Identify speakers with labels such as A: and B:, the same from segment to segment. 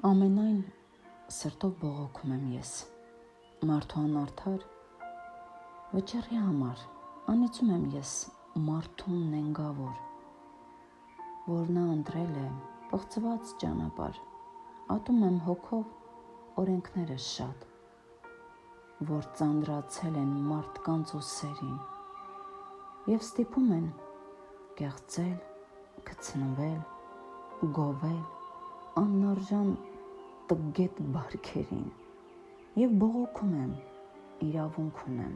A: Ամենայն սրտով բողոքում եմ ես, մարդու անարդար, վճռի համար, անիծում եմ ես մարդուն նենգավոր, որ նա ընտրել է պղծված ճանապարհ, ատում եմ հոգով օրենքներս շատ, որ ծանրացել են մարդկանց ուսերին, և ստիպում են կեղծել, գցնվել, գովել, անարժան տգետ բարքերին, և բողոքում եմ, իրավունք ունեմ,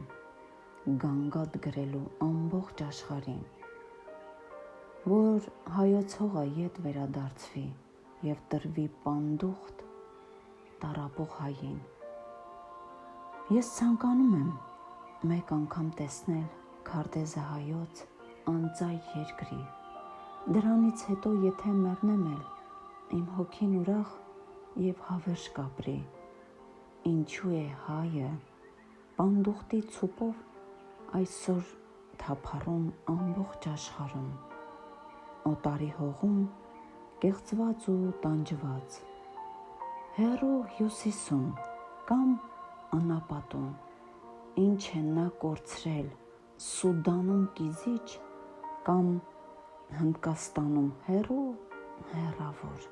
A: գանգատ գրելու ամբողջ աշխարհին, որ հայոց հողը ետ վերադարձվի և տրվի պանդուխտ տառապող հային։ Ես ցանկանում եմ մեկ անգամ տեսնել քարտեզը հայոց անծայր երկրի, դրանից հետո եթե մեռնեմ էլ, իմ հոգին ուրախ և հավերժ կապրի, ինչու է հայը պանդուխտի ցուպով այսօր թափառում ամբողջ աշխարհում, օտարի հողում կեղծված ու տանջված, հեռու հյուսիսում կամ անապատում, ինչ է նա կորցրել Սուդանում կիզիչ կամ Հնդկաստանում հեռու հեռավոր,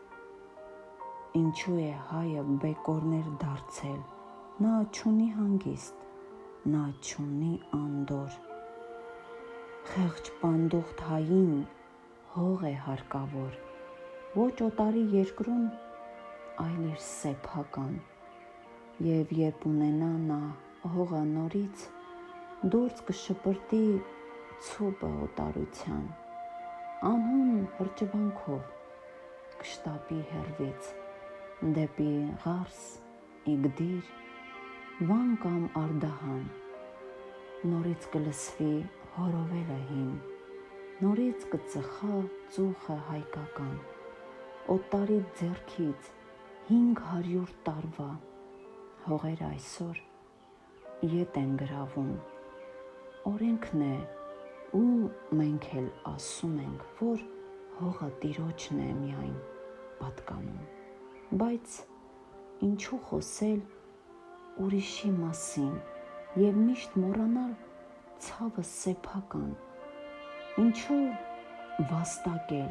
A: ինչու է հայը բեկորներ դարձել, նա չունի հանգիստ, նա չունի անդորր, խեղճ պանդուխտ հային հող է հարկավոր, ոչ օտարի երկրում, այլ իր սեփական, և երբ ունենա նա հողը նորից, դուրս կշպրտի ցուպը օտարության, անհուն հրճվանքով կշտապի հեռվից, դեպի Ղարս, Իգդիր, Վան կամ Արդահան, նորից կլսվի հորովելը հին, նորից կծխա ծուխը հայկական, օտարի ձեռքից 500 տարվա, հողերը այսօր ետ են գրավում, օրենքն է ու մենք էլ ասում ենք, որ հողը տիրոջն է միայն պատկանում, բայց ինչու խոսել ուրիշի մասին և միշտ մոռանալ ցավը սեփական, ինչու վաստակել,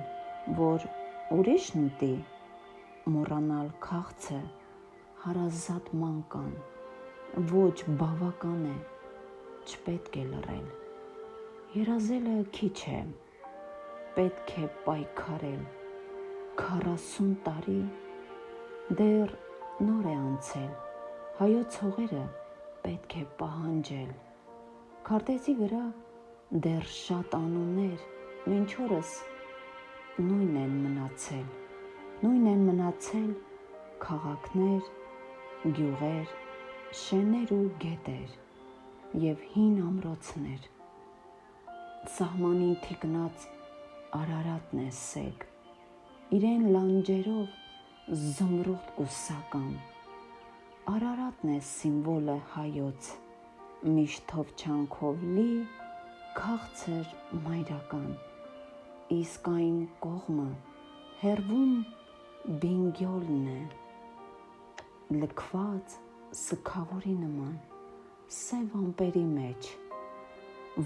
A: որ ուրիշն ուտի, մոռանալ քաղցը հարազատ մանկան, ոչ բավական է, չպետք է լռել, երազելը քիչ է, պետք է պայքարել, 40 տարի դեռ նոր է անցել, հայոց հողերը պետք է պահանջել, քարտեզի վրա դեռ շատ անուններ մինչ օրս նույն են մնացել քաղաքներ, գյուղեր, շեներ ու գետեր և հին ամրոցներ, սահմանին թիկնած Արարատն է սեգ, իրեն լանջերով զմրուղտ կուսական, Արարատն է սիմվոլը հայոց, միշտ թովչանքով լի քաղցր մայրական, իսկ այն կողմը հեռվում Բինգյոլն է, լքված սգավորի նման, սև ամպերի մեջ,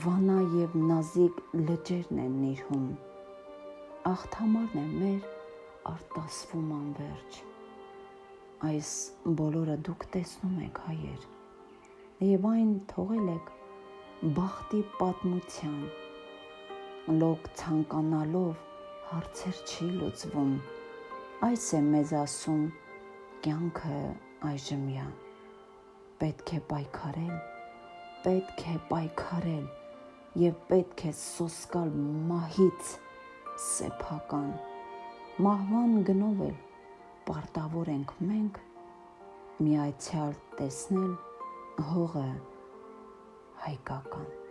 A: Վանա և նազիկ լճերն են նիրհում, աղթամարն է մեր արտասվում անվերջ, այս բոլորը դուք տեսնում եք հայեր, և այն թողել եք բախտի պատմության, լոկ ցանկանալով հարցեր չի լուծվում, այս է մեզ ասում կյանքը այժմյա, պետք է պայքարել և պետք է սոսկալ մահից սեփական, մահվան գնով էլ պարտավոր ենք մենք միացյալ տեսնել հողը հայկական։